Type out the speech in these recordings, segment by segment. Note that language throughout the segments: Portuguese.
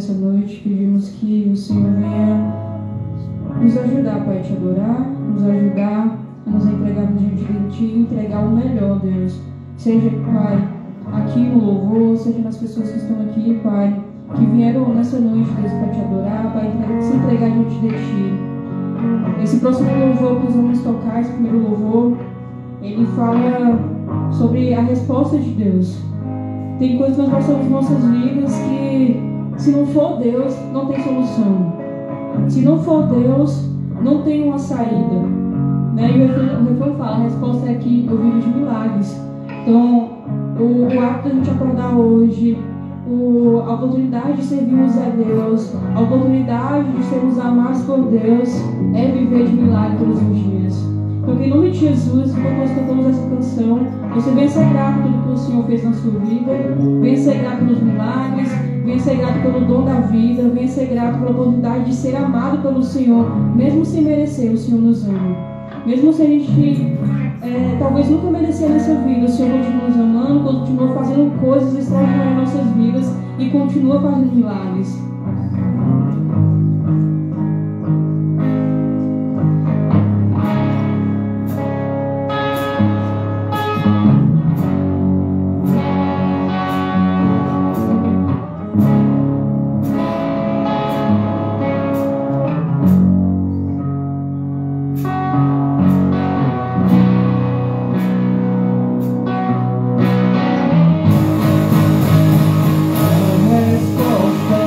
nessa noite, pedimos que o Senhor venha nos ajudar, Pai, a te adorar, nos ajudar a nos entregarmos diante de Ti e entregar o melhor, Deus. Seja, Pai, aqui no louvor, seja nas pessoas que estão aqui, Pai, que vieram nessa noite, Deus, para te adorar, Pai, se entregar diante de Ti. Esse próximo louvor que nós vamos tocar, esse primeiro louvor, ele fala sobre a resposta de Deus. Tem coisas que nós passamos em nossas vidas que, se não for Deus, não tem solução. Se não for Deus, não tem uma saída. Né? E o refrão fala, a resposta é que eu vivo de milagres. Então, o ato da gente acordar hoje, a oportunidade de servirmos a Deus, a oportunidade de sermos amados por Deus, é viver de milagre todos os dias. Então, em nome de Jesus, quando nós cantamos essa canção, você venha ser grato por tudo que o Senhor fez na sua vida, venha ser grato pelos milagres, venha ser grato pelo dom da vida, venha ser grato pela oportunidade de ser amado pelo Senhor, mesmo sem merecer, o Senhor nos ama. Mesmo se a gente talvez nunca merecer nessa vida, o Senhor continua nos amando, continua fazendo coisas extraordinárias em nossas vidas e continua fazendo milagres. Resposta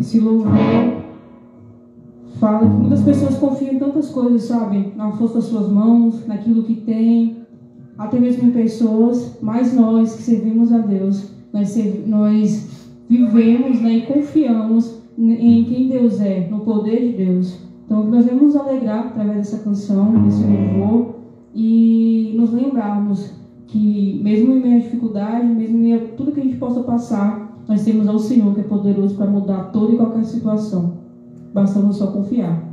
Esse louvor fala que muitas pessoas confiam em tantas coisas, sabe? Na força das suas mãos, naquilo que tem, até mesmo em pessoas, mas nós que servimos a Deus, nós vivemos, né, e confiamos em quem Deus é, no poder de Deus. Então nós vamos nos alegrar através dessa canção, desse louvor, e nos lembrarmos que mesmo em meio à dificuldade, mesmo em meio a tudo que a gente possa passar, nós temos ao Senhor que é poderoso para mudar toda e qualquer situação. Bastamos só confiar.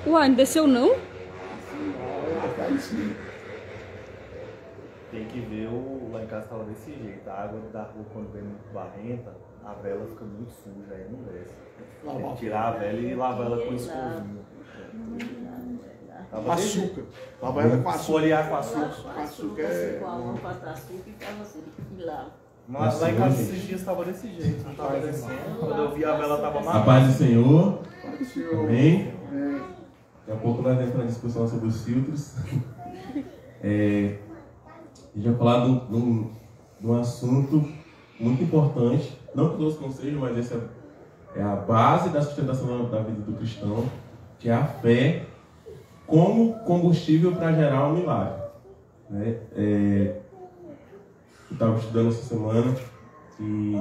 Uai, não desceu não? Tem que ver, lá em casa tava desse jeito. A água da rua, quando vem muito barrenta, a vela fica muito suja, aí não desce. Tem que tirar a vela e lavar ela com escovinha. Açúcar. Lava ela com açúcar. Folhear com açúcar. Com açúcar é... Mas lá em casa esses dias tava desse jeito, não tava descendo. Quando eu vi a vela tava A paz do Senhor. Amém. É. Daqui a pouco nós vamos entrar na discussão sobre os filtros. A gente vai falar de um assunto muito importante, não que todos não sejam, mas essa é a base da sustentação da vida do cristão, que é a fé como combustível para gerar um milagre. Eu estava estudando essa semana e,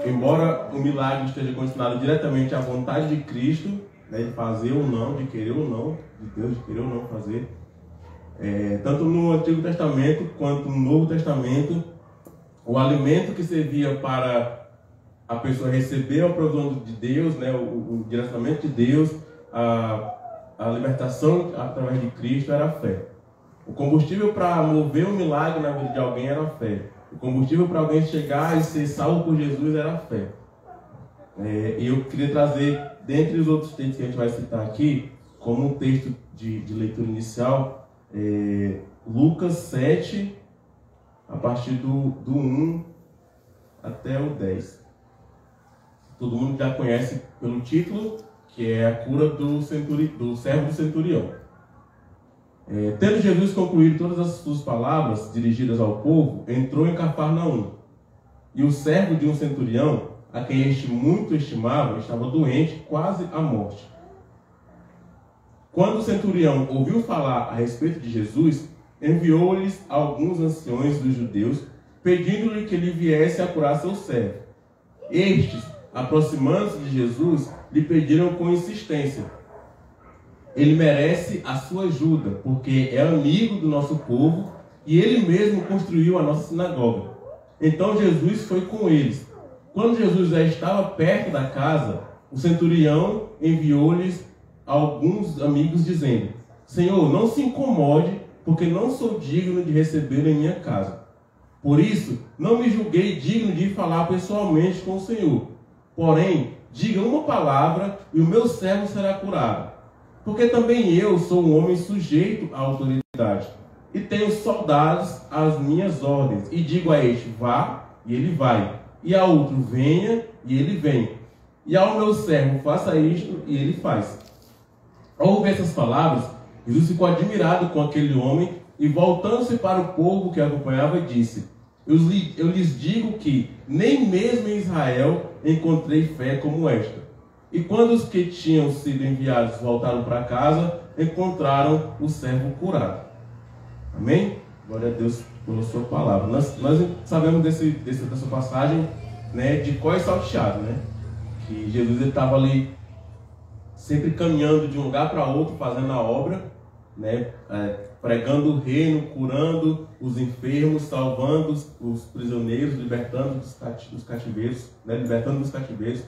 embora o milagre esteja condicionado diretamente à vontade de Cristo, né, de fazer ou não, de querer ou não, de Deus, de querer ou não fazer, tanto no Antigo Testamento quanto no Novo Testamento, o alimento que servia para a pessoa receber a provisão de Deus, né, o direcionamento de Deus, a libertação através de Cristo era a fé. O combustível para mover um milagre na vida de alguém era a fé. O combustível para alguém chegar e ser salvo por Jesus era a fé. E eu queria trazer, dentre os outros textos que a gente vai citar aqui, como um texto de leitura inicial, Lucas 7, a partir do 1 até o 10. Todo mundo já conhece pelo título, que é a cura do servo do centurião. Tendo Jesus concluído todas as suas palavras dirigidas ao povo, entrou em Cafarnaum. E o servo de um centurião, a quem este muito estimava, estava doente, quase à morte. Quando o centurião ouviu falar a respeito de Jesus, enviou-lhes alguns anciões dos judeus, pedindo-lhe que ele viesse a curar seu servo. Estes, aproximando-se de Jesus, lhe pediram com insistência: ele merece a sua ajuda, porque é amigo do nosso povo e ele mesmo construiu a nossa sinagoga. Então Jesus foi com eles. Quando Jesus já estava perto da casa, o centurião enviou-lhes alguns amigos dizendo: Senhor, não se incomode, porque não sou digno de recebê-lo em minha casa. Por isso, não me julguei digno de falar pessoalmente com o Senhor. Porém, diga uma palavra e o meu servo será curado. Porque também eu sou um homem sujeito à autoridade, e tenho soldados às minhas ordens, e digo a este: vá, e ele vai, e a outro: venha, e ele vem, e ao meu servo: faça isto, e ele faz. Ao ouvir essas palavras, Jesus ficou admirado com aquele homem, e voltando-se para o povo que acompanhava, disse: eu lhes digo que nem mesmo em Israel encontrei fé como esta. E quando os que tinham sido enviados voltaram para casa, encontraram o servo curado. Amém? Glória a Deus pela sua palavra. Nós sabemos dessa passagem, né, de Cós Salteado, né? Que Jesus estava ali sempre caminhando de um lugar para outro, fazendo a obra, né? Pregando o reino, curando os enfermos, salvando os prisioneiros, libertando dos cativeiros, né? Libertando dos cativeiros.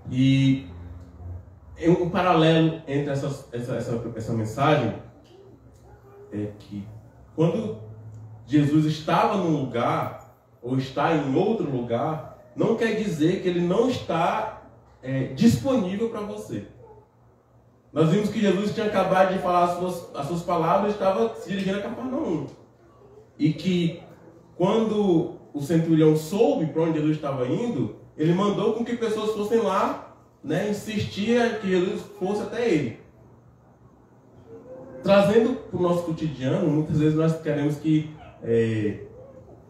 E um paralelo entre essa mensagem é que quando Jesus estava num lugar ou está em outro lugar, não quer dizer que ele não está disponível para você. Nós vimos que Jesus tinha acabado de falar as suas palavras e estava se dirigindo a Cafarnaum. E que quando o centurião soube para onde Jesus estava indo, ele mandou com que pessoas fossem lá, né, insistia que Jesus fosse até ele. Trazendo para o nosso cotidiano, muitas vezes nós queremos que,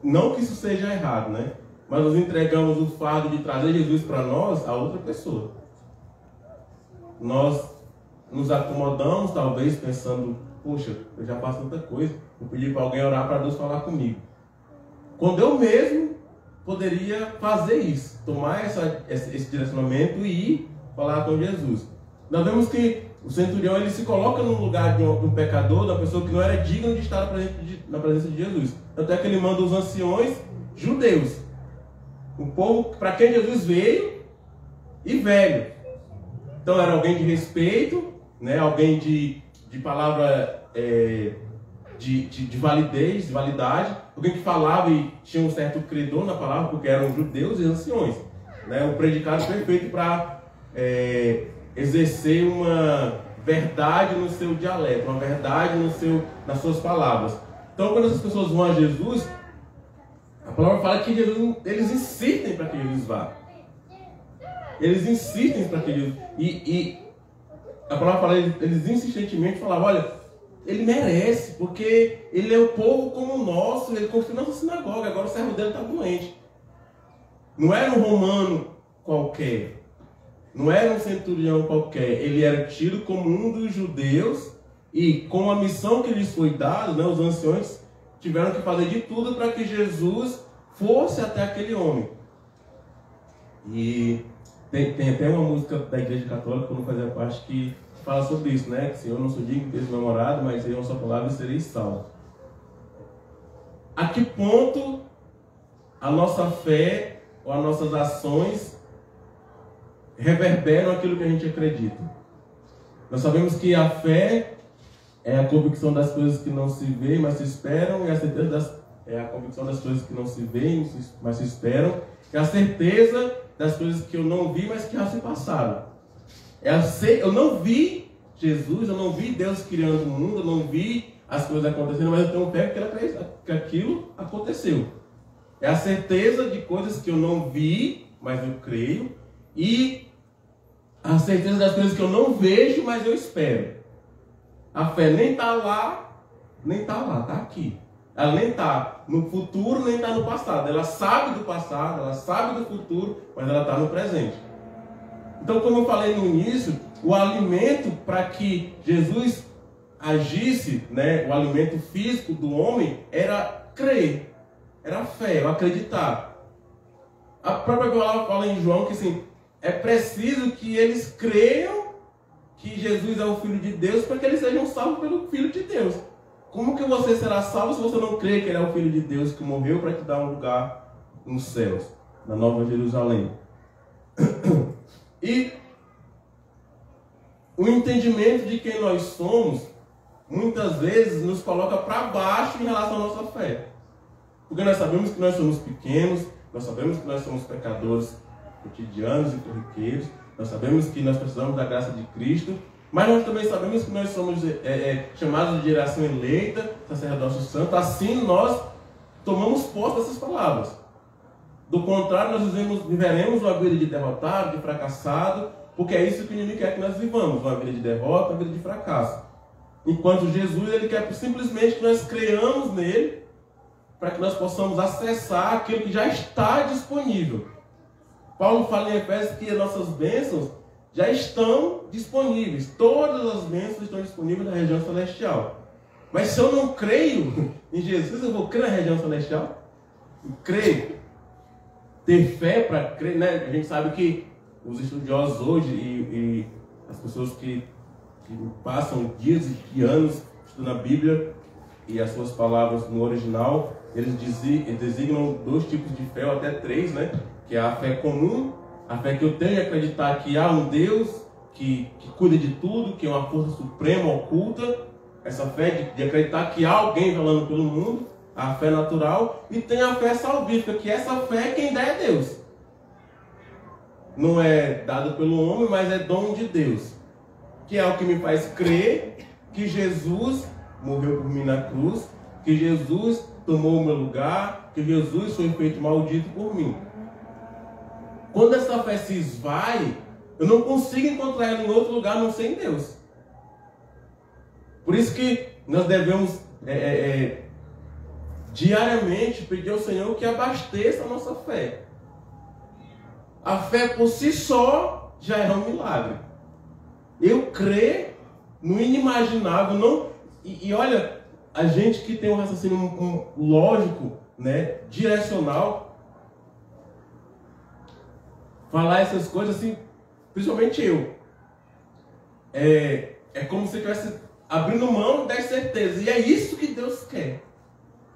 não que isso seja errado, né, mas nós entregamos o fardo de trazer Jesus para nós a outra pessoa. Nós nos acomodamos, talvez, pensando: poxa, eu já faço tanta coisa, vou pedir para alguém orar para Deus falar comigo. Quando eu mesmo poderia fazer isso, tomar esse direcionamento e ir falar com Jesus. Nós vemos que o centurião ele se coloca no lugar de um pecador, da pessoa que não era digna de estar na presença de Jesus. Tanto é que ele manda os anciões judeus, o povo para quem Jesus veio, e velho. Então era alguém de respeito, né? Alguém de palavra de validez, de validade, alguém que falava e tinha um certo credor na palavra, porque eram judeus e anciões, né? Um predicado perfeito para exercer uma verdade no seu dialeto, uma verdade nas suas palavras. Então, quando essas pessoas vão a Jesus, a palavra fala que eles insistem para que Jesus vá. Eles insistem para que Jesus... E a palavra fala, eles insistentemente falavam: olha, ele merece, porque ele é um povo como o nosso, ele construiu nossa sinagoga, agora o servo dele está doente. Não era um romano qualquer, não era um centurião qualquer, ele era tido como um dos judeus, e com a missão que lhes foi dada, né, os anciões tiveram que fazer de tudo para que Jesus fosse até aquele homem. E tem até uma música da Igreja Católica, que eu não fazia parte, que fala sobre isso, né? Que Senhor, não sou digno de ter meu namorado, mas em uma só palavra serei salvo. A que ponto a nossa fé ou as nossas ações reverberam aquilo que a gente acredita? Nós sabemos que a fé é a convicção das coisas que não se veem, mas se esperam, e a certeza é a convicção das coisas que não se veem, mas se esperam. É a certeza das coisas que eu não vi, mas que já se passaram. Eu não vi Jesus, eu não vi Deus criando o mundo, eu não vi as coisas acontecendo, mas eu tenho fé que aquilo aconteceu. É a certeza de coisas que eu não vi, mas eu creio. E a certeza das coisas que eu não vejo, mas eu espero. A fé nem está lá, nem está lá, está aqui. Ela nem está no futuro, nem está no passado. Ela sabe do passado, ela sabe do futuro, mas ela está no presente. Então, como eu falei no início, o alimento para que Jesus agisse, né, o alimento físico do homem, era crer, era fé, acreditar. A própria palavra fala em João que assim, é preciso que eles creiam que Jesus é o Filho de Deus para que eles sejam salvos pelo Filho de Deus. Como que você será salvo se você não crê que ele é o Filho de Deus que morreu para te dar um lugar nos céus, na Nova Jerusalém? E o entendimento de quem nós somos, muitas vezes, nos coloca para baixo em relação à nossa fé. Porque nós sabemos que nós somos pequenos, nós sabemos que nós somos pecadores cotidianos e corriqueiros, nós sabemos que nós precisamos da graça de Cristo, mas nós também sabemos que nós somos chamados de geração eleita, sacerdócio santo. Assim nós tomamos posse dessas palavras. Do contrário, nós viveremos uma vida de derrotado, de fracassado, porque é isso que o inimigo quer que nós vivamos, uma vida de derrota, uma vida de fracasso. Enquanto Jesus, ele quer simplesmente que nós creiamos nele, para que nós possamos acessar aquilo que já está disponível. Paulo fala em Efésios que as nossas bênçãos já estão disponíveis. Todas as bênçãos estão disponíveis na região celestial. Mas se eu não creio em Jesus, eu vou crer na região celestial? Eu creio. Ter fé para crer, né? A gente sabe que os estudiosos hoje e as pessoas que passam dias e anos estudando a Bíblia e as suas palavras no original, eles designam 2 tipos de fé, ou até 3, né? Que é a fé comum, a fé que eu tenho em acreditar que há um Deus que cuida de tudo, que é uma força suprema, oculta. Essa fé de acreditar que há alguém falando pelo mundo, a fé natural. E tem a fé salvífica, que essa fé quem dá é Deus. Não é dado pelo homem, mas é dom de Deus. Que é o que me faz crer que Jesus morreu por mim na cruz, que Jesus tomou o meu lugar, que Jesus foi feito maldito por mim. Quando essa fé se esvai, eu não consigo encontrar ela em outro lugar, a não ser em Deus. Por isso que nós devemos diariamente pedir ao Senhor que abasteça a nossa fé. A fé por si só já é um milagre. Eu crer no inimaginável. Não, e olha, a gente que tem um raciocínio lógico, né, direcional, falar essas coisas assim, principalmente eu. É como se eu estivesse abrindo mão das certezas. E é isso que Deus quer.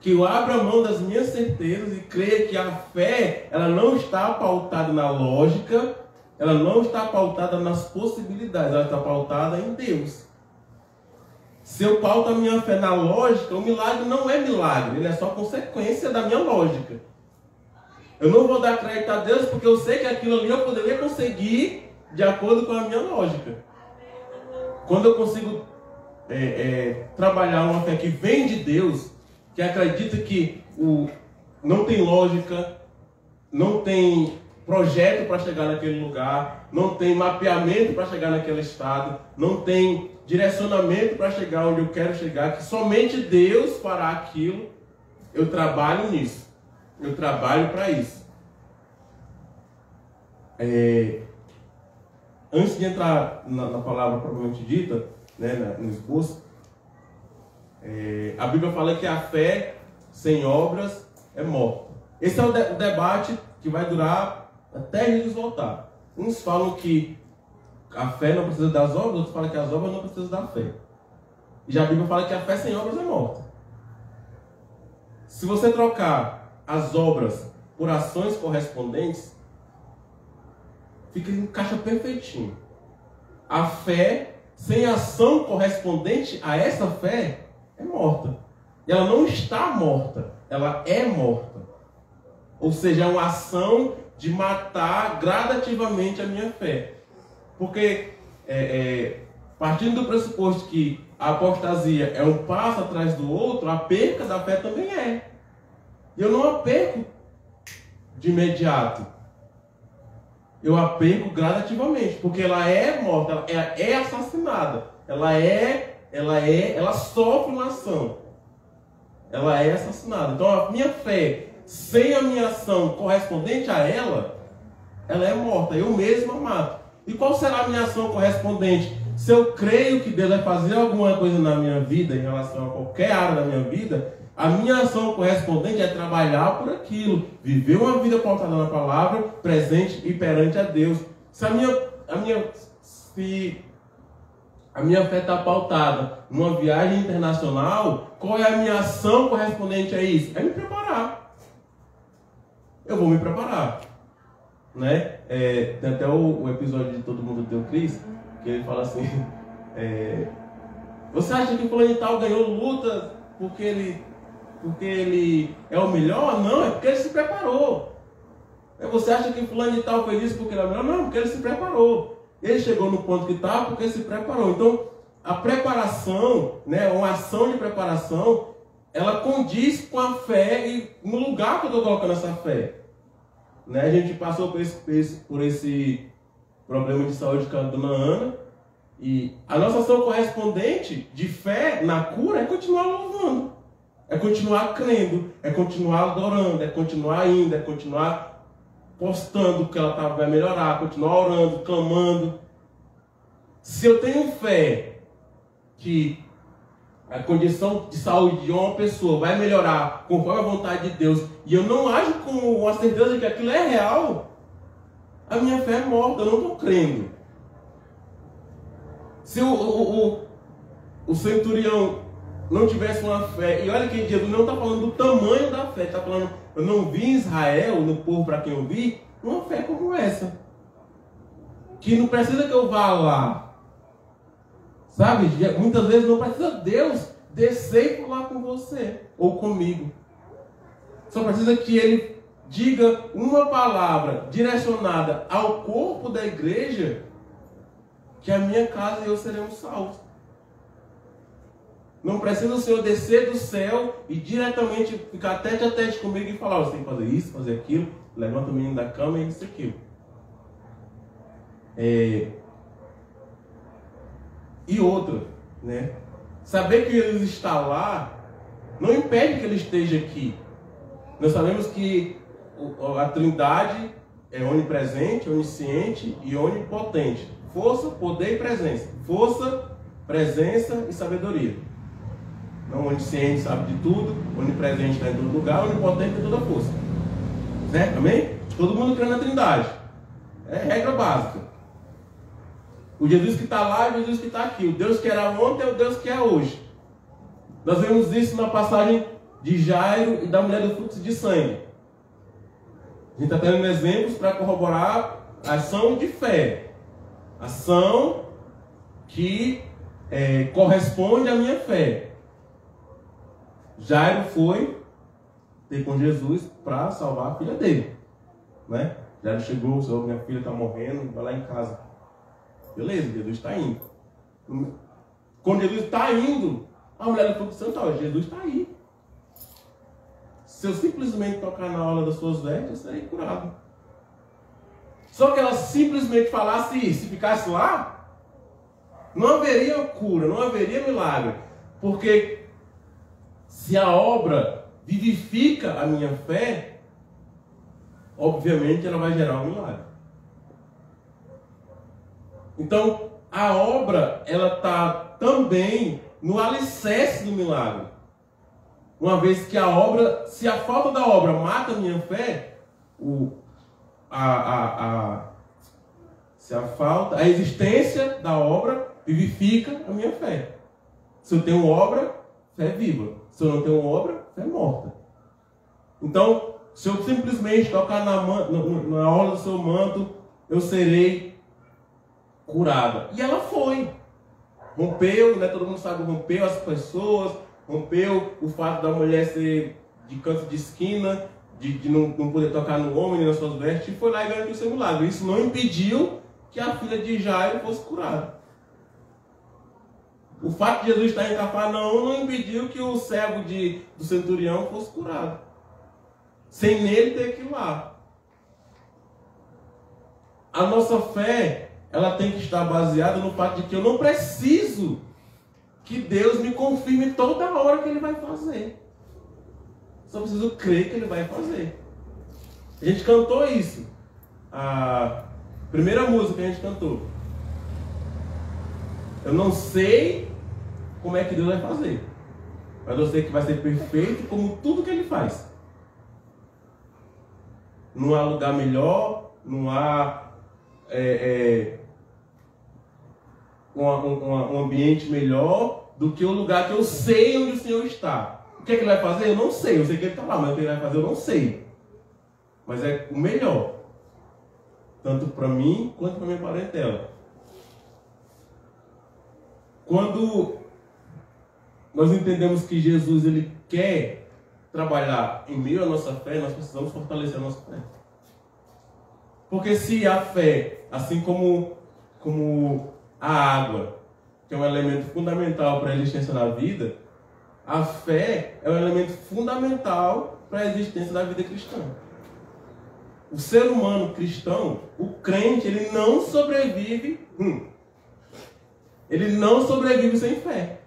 Que eu abra mão das minhas certezas e creia que a fé, ela não está pautada na lógica, ela não está pautada nas possibilidades, ela está pautada em Deus. Se eu pauto a minha fé na lógica, o milagre não é milagre, ele é só consequência da minha lógica. Eu não vou dar crédito a Deus porque eu sei que aquilo ali eu poderia conseguir de acordo com a minha lógica. Quando eu consigo trabalhar uma fé que vem de Deus, que acredita que não tem lógica, não tem projeto para chegar naquele lugar, não tem mapeamento para chegar naquele estado, não tem direcionamento para chegar onde eu quero chegar, que somente Deus fará aquilo, eu trabalho nisso. Eu trabalho para isso. Antes de entrar na palavra propriamente dita, né, no esboço, a Bíblia fala que a fé sem obras é morta. Esse é o debate que vai durar até Jesus voltar. Uns falam que a fé não precisa das obras, outros falam que as obras não precisam da fé. E já a Bíblia fala que a fé sem obras é morta. Se você trocar as obras por ações correspondentes, encaixa perfeitinho. A fé sem ação correspondente a essa fé é morta. E ela não está morta. ela é morta. Ou seja, é uma ação de matar gradativamente a minha fé. Porque, partindo do pressuposto que a apostasia é um passo atrás do outro, a perca da fé também é. E eu não a perco de imediato. Eu a perco gradativamente, porque ela é morta, ela é assassinada. Ela sofre uma ação. Ela é assassinada. Então a minha fé, sem a minha ação correspondente a ela é morta. Eu mesmo a mato. E qual será a minha ação correspondente? Se eu creio que Deus vai fazer alguma coisa na minha vida, em relação a qualquer área da minha vida, a minha ação correspondente é trabalhar por aquilo, viver uma vida pautada na palavra, presente e perante a Deus. Se a minha fé está pautada numa viagem internacional, qual é a minha ação correspondente a isso? É me preparar. Eu vou me preparar. Né? Tem até o episódio de Todo Mundo Deu Cris, que ele fala assim, você acha que o fulano de tal ganhou luta porque ele é o melhor? Não, é porque ele se preparou. Você acha que fulano de tal fez isso porque ele é o melhor? Não, porque ele se preparou. Ele chegou no ponto que está porque ele se preparou. Então, a preparação, né, uma ação de preparação, ela condiz com a fé e no lugar que eu estou colocando essa fé. Né? A gente passou por esse problema de saúde com a dona Ana, e a nossa ação correspondente de fé na cura é continuar louvando, é continuar crendo, é continuar adorando, é continuar indo, é continuar postando que ela vai melhorar, continuar orando, clamando. Se eu tenho fé que a condição de saúde de uma pessoa vai melhorar conforme a vontade de Deus, e eu não ajo com a certeza de que aquilo é real, a minha fé é morta, eu não estou crendo. Se o centurião não tivesse uma fé, e olha que Jesus não está falando do tamanho da fé, está falando, eu não vi em Israel, no povo para quem eu vi, uma fé como essa, que não precisa que eu vá lá, sabe? Muitas vezes não precisa Deus descer e falar com você ou comigo. Só precisa que Ele diga uma palavra direcionada ao corpo da igreja, que a minha casa e eu seremos salvos. Não precisa o Senhor descer do céu e diretamente ficar tete a tete comigo e falar, você tem que fazer isso, fazer aquilo, levanta o menino da cama e isso e aquilo. E outra, né? Saber que Jesus está lá não impede que Ele esteja aqui. Nós sabemos que a Trindade é onipresente, onisciente e onipotente. Força, poder e presença. Força, presença e sabedoria. Não, onisciente sabe de tudo, onipresente está em todo lugar, onipotente tem toda a força. Certo? Amém? Todo mundo crê na Trindade. É regra básica. O Jesus que está lá é o Jesus que está aqui. O Deus que era ontem é o Deus que é hoje. Nós vemos isso na passagem de Jairo e da mulher do fluxo de sangue. A gente está tendo exemplos para corroborar a ação de fé. Ação que corresponde à minha fé. Jairo foi ter com Jesus para salvar a filha dele. Né? Jairo chegou, Senhor, minha filha está morrendo, vai lá em casa. Beleza, Jesus está indo. Quando Jesus está indo, a mulher do fluxo de sangue, Jesus está aí. Se eu simplesmente tocar na orla das suas vestes, eu serei curado. Só que ela simplesmente falasse isso, se ficasse lá, não haveria cura, não haveria milagre. Porque se a obra vivifica a minha fé, obviamente ela vai gerar um milagre. Então, a obra, ela está também no alicerce do milagre. Uma vez que a obra, se a falta da obra mata a minha fé, a existência da obra vivifica a minha fé. Se eu tenho obra, fé é viva. Se eu não tenho obra, fé é morta. Então, se eu simplesmente tocar na orla do seu manto, eu serei curada. E ela foi. Rompeu, né? Todo mundo sabe, rompeu as pessoas, rompeu o fato da mulher ser de canto de esquina, de não poder tocar no homem nem nas suas vestes, e foi lá e garantiu o seu milagre. Isso não impediu que a filha de Jairo fosse curada. O fato de Jesus estar em Cafarnaum não impediu que o servo do centurião fosse curado. Sem nele ter que ir lá. A nossa fé, ela tem que estar baseada no fato de que eu não preciso que Deus me confirme toda hora que Ele vai fazer. Só preciso crer que Ele vai fazer. A gente cantou isso. A primeira música que a gente cantou. Eu não sei como é que Deus vai fazer, mas eu sei que vai ser perfeito como tudo que Ele faz. Não há lugar melhor, não há um ambiente melhor do que o lugar que eu sei onde o Senhor está. O que é que Ele vai fazer? Eu não sei. Eu sei que Ele está lá, mas o que Ele vai fazer eu não sei. Mas é o melhor. Tanto para mim, quanto para minha parentela. Quando nós entendemos que Jesus Ele quer trabalhar em meio à nossa fé, nós precisamos fortalecer a nossa fé. Porque se a fé, assim como a água, que é um elemento fundamental para a existência da vida, a fé é um elemento fundamental para a existência da vida cristã. O ser humano cristão, o crente, ele não sobrevive sem fé.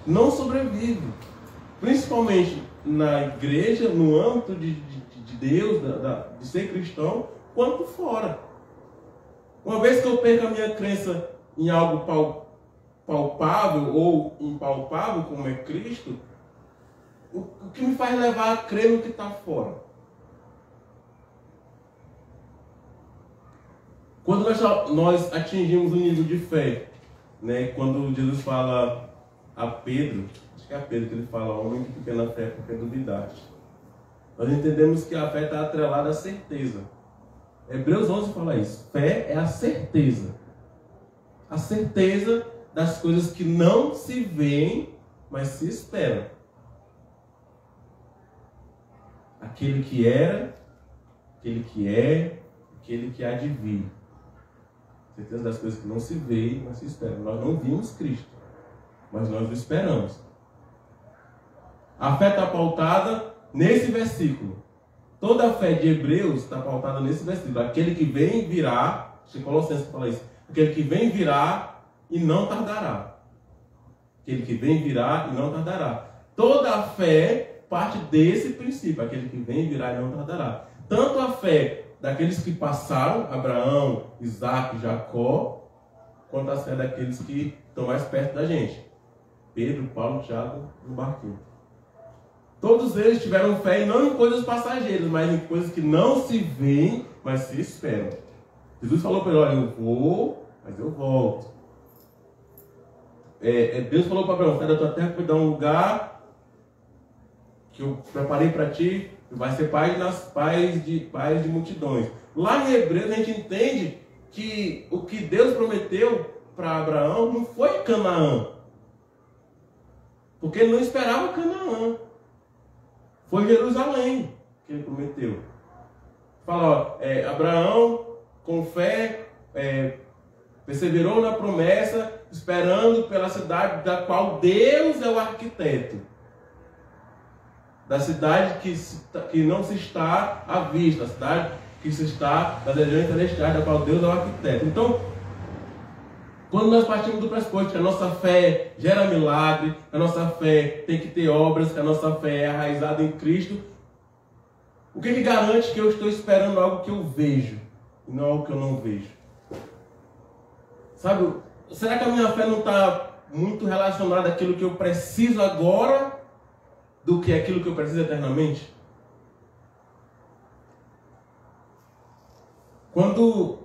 Não sobrevive. Principalmente na igreja, no âmbito de Deus, de ser cristão, quanto fora. Uma vez que eu perco a minha crença em algo palpável ou impalpável, como é Cristo, o que me faz levar a crer no que está fora? Quando nós atingimos um nível de fé, né, quando Jesus fala a Pedro, acho que é a Pedro que ele fala, homem de pequena fé, porque duvidaste. Nós entendemos que a fé está atrelada à certeza. Hebreus 11 fala isso. Fé é a certeza. A certeza das coisas que não se veem, mas se esperam. Aquele que era, aquele que é, aquele que há de vir. Certeza das coisas que não se veem, mas se esperam. Nós não vimos Cristo, mas nós o esperamos. A fé está pautada nesse versículo. Toda a fé de Hebreus está pautada nesse versículo. Aquele que vem virá, acho que Colossenses fala isso. Aquele que vem virá e não tardará. Aquele que vem virá e não tardará. Toda a fé parte desse princípio. Aquele que vem virá e não tardará. Tanto a fé daqueles que passaram, Abraão, Isaac, Jacó, quanto a fé daqueles que estão mais perto da gente. Pedro, Paulo, Tiago, no barquinho. Todos eles tiveram fé não em coisas passageiras, mas em coisas que não se veem, mas se esperam. Jesus falou para ele, olha, eu vou, mas eu volto. Deus falou para Abraão, sai da tua terra, vou dar um lugar que eu preparei para ti, e vai ser pai de multidões. Lá em Hebreus a gente entende que o que Deus prometeu para Abraão não foi Canaã. Porque ele não esperava Canaã. Foi Jerusalém que ele prometeu. Fala, Abraão, com fé, perseverou na promessa, esperando pela cidade da qual Deus é o arquiteto. Da cidade que não se está à vista, a cidade que se está nas regiões celestiais, da qual Deus é o arquiteto. Então, quando nós partimos do pressuposto que a nossa fé gera milagre, que a nossa fé tem que ter obras, que a nossa fé é arraizada em Cristo, o que garante que eu estou esperando algo que eu vejo e não algo que eu não vejo? Sabe, será que a minha fé não está muito relacionada àquilo que eu preciso agora do que aquilo que eu preciso eternamente? Quando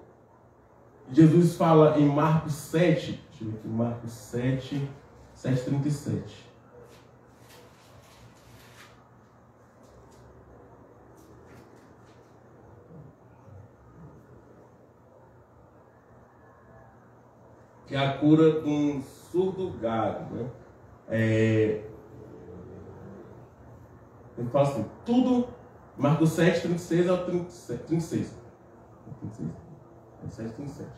Jesus fala em Marcos 7, deixa eu ver aqui, Marcos 7, 7:37. Que é a cura de um surdo gago, né? Ele fala assim, tudo, Marcos 7, 36 ao 36. 36? 7, 37.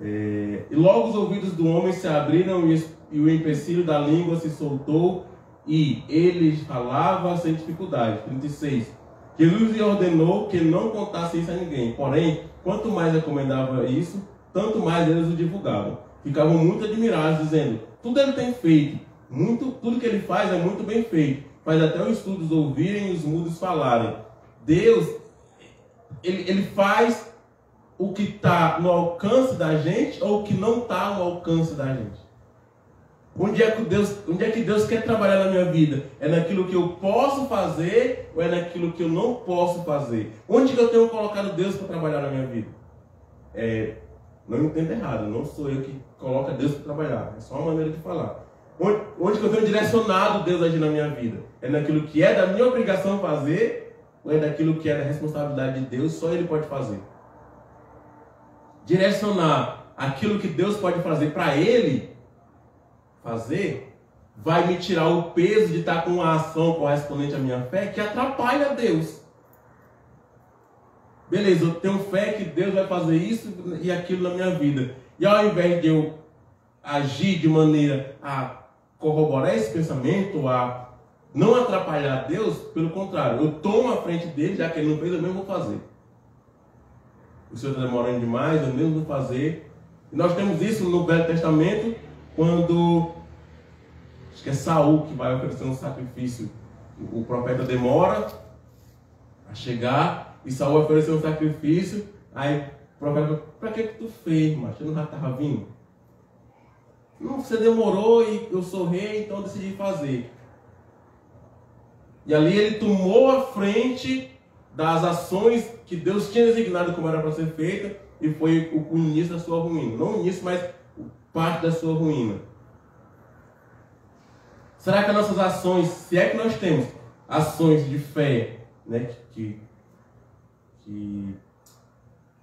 E logo os ouvidos do homem se abriram e o empecilho da língua se soltou e ele falava sem dificuldade. 36. Jesus lhe ordenou que não contasse isso a ninguém. Porém, quanto mais recomendava isso, tanto mais eles o divulgavam. Ficavam muito admirados, dizendo, tudo ele tem feito. Tudo que ele faz é muito bem feito. Faz até os surdos ouvirem e os mudos falarem. Deus, ele faz o que está no alcance da gente ou o que não está no alcance da gente. Onde é que Deus quer trabalhar na minha vida? É naquilo que eu posso fazer ou é naquilo que eu não posso fazer? Onde que eu tenho colocado Deus para trabalhar na minha vida? Não me entenda errado, não sou eu que coloco Deus para trabalhar. É só uma maneira de falar. Onde que eu tenho direcionado Deus a agir na minha vida? É naquilo que é da minha obrigação fazer ou é naquilo que é da responsabilidade de Deus, só Ele pode fazer? Direcionar aquilo que Deus pode fazer para Ele fazer, vai me tirar o peso de estar com uma ação correspondente à minha fé que atrapalha Deus. Beleza, eu tenho fé que Deus vai fazer isso e aquilo na minha vida. E ao invés de eu agir de maneira a corroborar esse pensamento, a não atrapalhar Deus, pelo contrário, eu tomo a frente dele, já que ele não fez, eu mesmo vou fazer. O Senhor está demorando demais, eu mesmo vou fazer. E nós temos isso no Velho Testamento, quando acho que é Saul que vai oferecer um sacrifício. O profeta demora a chegar e Saul ofereceu um sacrifício. Aí o profeta, para que tu fez, macho? Eu não já estava vindo? Não, você demorou e eu sou rei, então eu decidi fazer. E ali ele tomou a frente das ações que Deus tinha designado como era para ser feita e foi o início da sua ruína. Não o início, mas parte da sua ruína. Será que as nossas ações, se é que nós temos ações de fé, né, que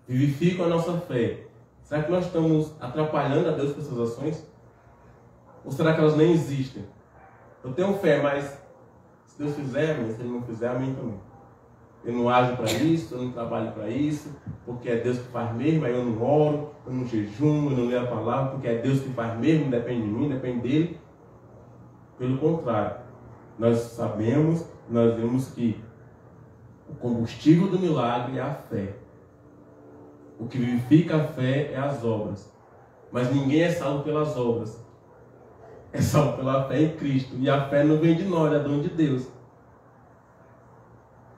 vivificam a nossa fé, será que nós estamos atrapalhando a Deus com essas ações? Ou será que elas nem existem? Eu tenho fé, mas se Deus fizer, se Ele não fizer, a mim também. Eu não ajo para isso, eu não trabalho para isso, porque é Deus que faz mesmo, aí eu não oro, eu não jejuno, eu não leio a palavra, porque é Deus que faz mesmo, depende de mim, depende dele. Pelo contrário, nós sabemos, nós vemos que o combustível do milagre é a fé. O que vivifica a fé é as obras. Mas ninguém é salvo pelas obras. É salvo pela fé em Cristo. E a fé não vem de nós, é dom de Deus.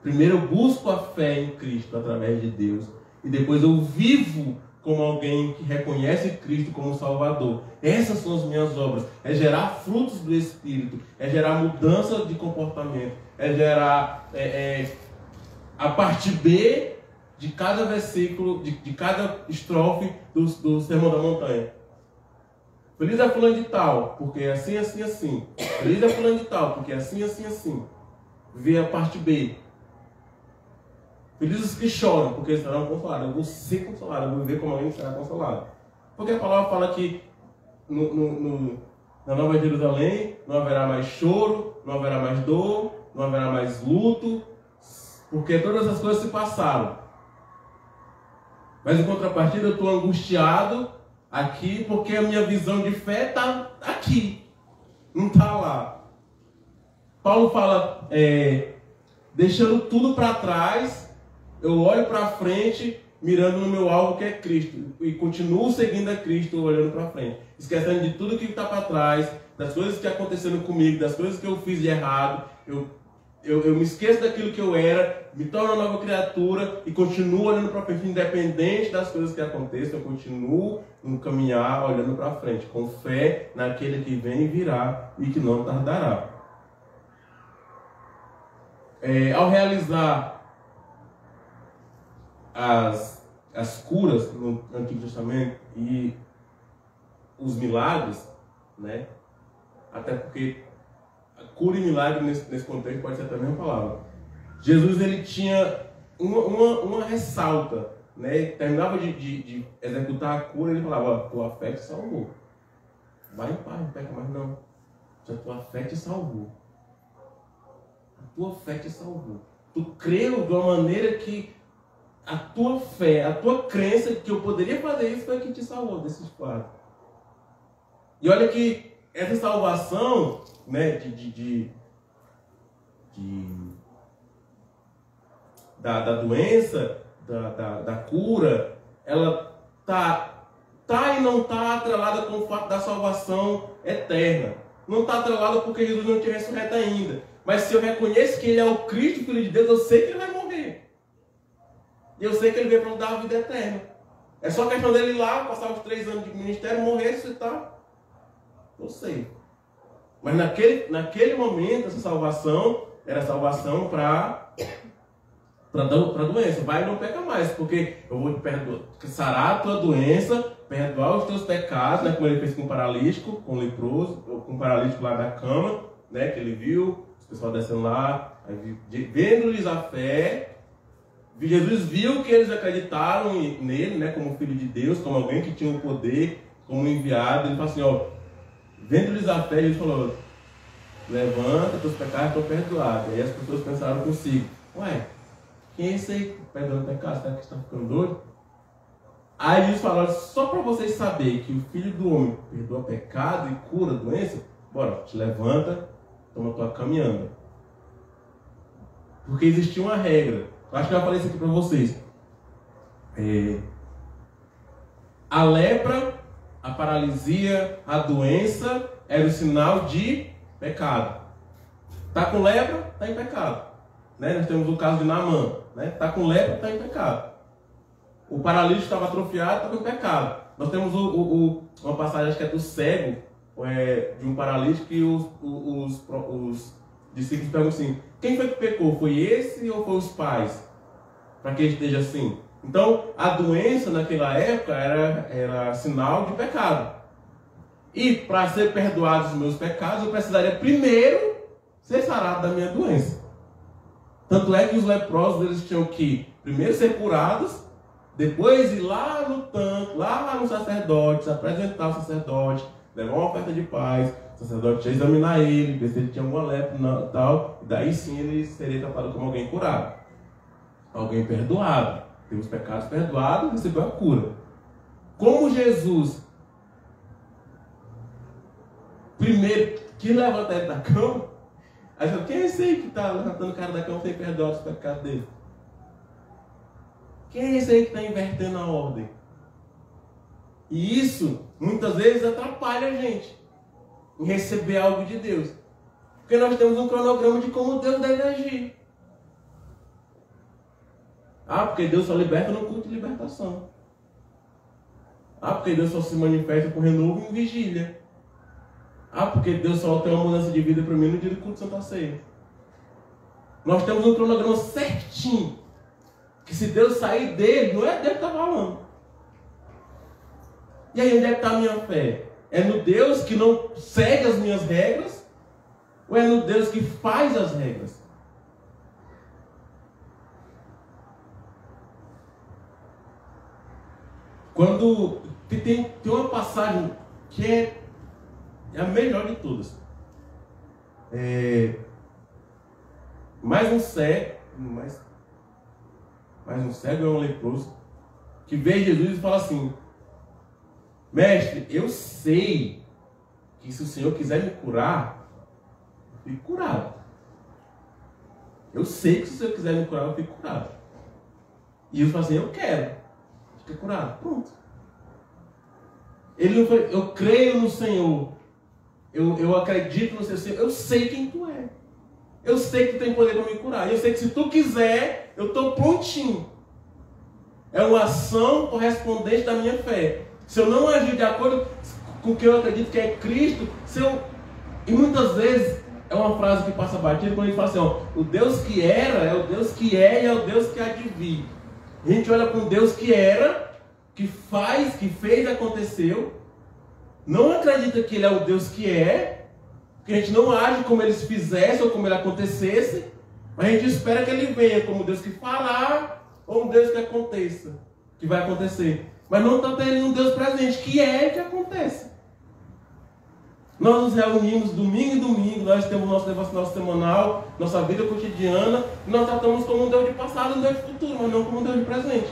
Primeiro eu busco a fé em Cristo através de Deus. E depois eu vivo como alguém que reconhece Cristo como Salvador. Essas são as minhas obras. É gerar frutos do Espírito. É gerar mudança de comportamento. É gerar a parte B de cada versículo, de cada estrofe do Sermão da Montanha. Feliz é fulano de tal, porque é assim, assim, assim. Feliz é fulano de tal, porque é assim, assim, assim. Vê a parte B. Felizes que choram, porque serão consolados. Eu vou ser consolado, eu vou viver como alguém que será consolado. Porque a palavra fala que na Nova Jerusalém não haverá mais choro, não haverá mais dor, não haverá mais luto, porque todas as coisas se passaram. Mas em contrapartida eu estou angustiado aqui, porque a minha visão de fé está aqui, não está lá. Paulo fala, deixando tudo para trás, eu olho para frente, mirando no meu alvo que é Cristo. E continuo seguindo a Cristo, olhando para frente. Esquecendo de tudo que está para trás, das coisas que aconteceram comigo, das coisas que eu fiz de errado. Eu me esqueço daquilo que eu era, me torno uma nova criatura e continuo olhando para frente, independente das coisas que aconteçam. Eu continuo no caminhar, olhando para frente, com fé naquele que vem e virá e que não tardará. Ao realizar as curas no Antigo Testamento e os milagres, né? Até porque a cura e milagre nesse contexto pode ser até a mesma palavra. Jesus, ele tinha uma ressalta, né? Terminava de executar a cura, ele falava, tua fé te salvou. Vai em paz, não peca mais não. Já tua fé te salvou. tua fé te salvou. Tu creu de uma maneira que a tua fé, a tua crença que eu poderia fazer isso foi que te salvou desses quadros. E olha que essa salvação, né, da doença, da cura, ela tá e não está atrelada com o fato da salvação eterna. Não está atrelada porque Jesus não tinha ressurreto ainda. Mas se eu reconheço que Ele é o Cristo, Filho de Deus, eu sei que Ele vai morrer. E eu sei que Ele veio para nos dar a vida eterna. É só questão dele ir lá, passar os 3 anos de ministério, morrer, ressuscitar. Eu sei. Mas naquele momento, essa salvação era salvação para a doença. Vai e não peca mais, porque eu vou te perdoar, sarar a tua doença, perdoar os teus pecados, né, como ele fez com o paralítico, com o leproso, com o paralítico lá da cama, né, que ele viu, os pessoal descendo lá, vendo-lhes a fé. Jesus viu que eles acreditaram nele, né, como filho de Deus, como alguém que tinha o poder, como enviado. Ele falou assim, ó, vendo-lhes a fé, ele falou, levanta, teus pecados estão perdoados. E aí as pessoas pensaram consigo, ué, quem é esse aí perdoando pecado? Será que está ficando doido? Aí eles falaram, só para vocês saberem que o Filho do Homem perdoa pecado e cura a doença, bora, te levanta, toma tua cama e anda. Porque existia uma regra. Eu acho que eu já falei isso aqui para vocês. A lepra, a paralisia, a doença era o sinal de pecado. Está com lepra, está em pecado. Né? Nós temos o caso de Naamã. Né? Está com lepra, está em pecado. O paralítico estava atrofiado, está em pecado. Nós temos uma passagem, acho que é do cego, de um paralítico, que os discípulos perguntam assim, quem foi que pecou? Foi esse ou foi os pais? Para que ele esteja assim. Então, a doença naquela época era sinal de pecado. E para ser perdoados os meus pecados, eu precisaria primeiro ser sarado da minha doença. Tanto é que os leprosos, eles tinham que primeiro ser curados, depois ir lá no tanque, lá no sacerdote, se apresentar ao sacerdote, levar uma oferta de paz, o sacerdote ia examinar ele, ver se ele tinha alguma lepra e tal, e daí sim ele seria tratado como alguém curado. Alguém perdoado. Teve os pecados perdoados e recebeu a cura. Como Jesus primeiro que levanta ele da cama, aí fala, quem é esse aí que está levantando o cara da cama sem perdoar os pecados dele? Quem é esse aí que está invertendo a ordem? E isso muitas vezes atrapalha a gente em receber algo de Deus. Porque nós temos um cronograma de como Deus deve agir. Ah, porque Deus só liberta no culto de libertação. Ah, porque Deus só se manifesta com renovo em vigília. Ah, porque Deus só tem uma mudança de vida para mim no dia do culto de Santa Ceia. Nós temos um cronograma certinho. Que se Deus sair dele, não é Deus que está falando. E aí onde é que está a minha fé? É no Deus que não segue as minhas regras? Ou é no Deus que faz as regras? Quando tem uma passagem que é a melhor de todas. Mais um cego é um leproso que vê Jesus e fala assim, mestre, eu sei que se o Senhor quiser me curar, eu fico curado. Eu sei que se o Senhor quiser me curar, eu fico curado. E ele fala assim, eu quero. Fica curado. Pronto. Ele não foi, eu creio no Senhor. Eu acredito no Senhor. Eu sei quem tu é. Eu sei que tu tem poder para me curar. Eu sei que se tu quiser, eu estou prontinho. É uma ação correspondente da minha fé. Se eu não agir de acordo com o que eu acredito que é Cristo, e muitas vezes é uma frase que passa batida quando ele fala assim, ó, o Deus que era é o Deus que é e é o Deus que há de vir. A gente olha para um Deus que era, que faz, que fez, aconteceu. Não acredita que Ele é o Deus que é, porque a gente não age como Ele fizesse ou como Ele acontecesse, mas a gente espera que Ele venha como Deus que fará ou um Deus que aconteça, que vai acontecer. Mas não está tendo um Deus presente, que é que acontece. Nós nos reunimos domingo em domingo, nós temos nosso devocional semanal, nossa vida cotidiana, e nós tratamos como um Deus de passado e um Deus de futuro, mas não como um Deus de presente.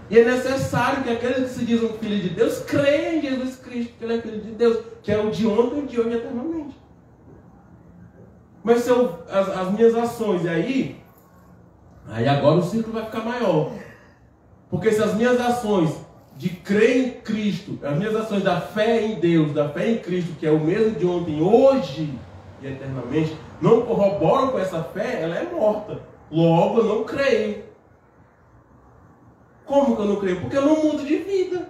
E é necessário que aqueles que se dizem filhos de Deus creiam em Jesus Cristo, que Ele é Filho de Deus, que é o de ontem, o de hoje e eternamente. Mas se as minhas ações, e aí agora o ciclo vai ficar maior. Porque se as minhas ações de crer em Cristo, as minhas ações da fé em Deus, da fé em Cristo, que é o mesmo de ontem, hoje e eternamente, não corroboram com essa fé, ela é morta. Logo eu não creio. Como que eu não creio? Porque eu não mudo de vida.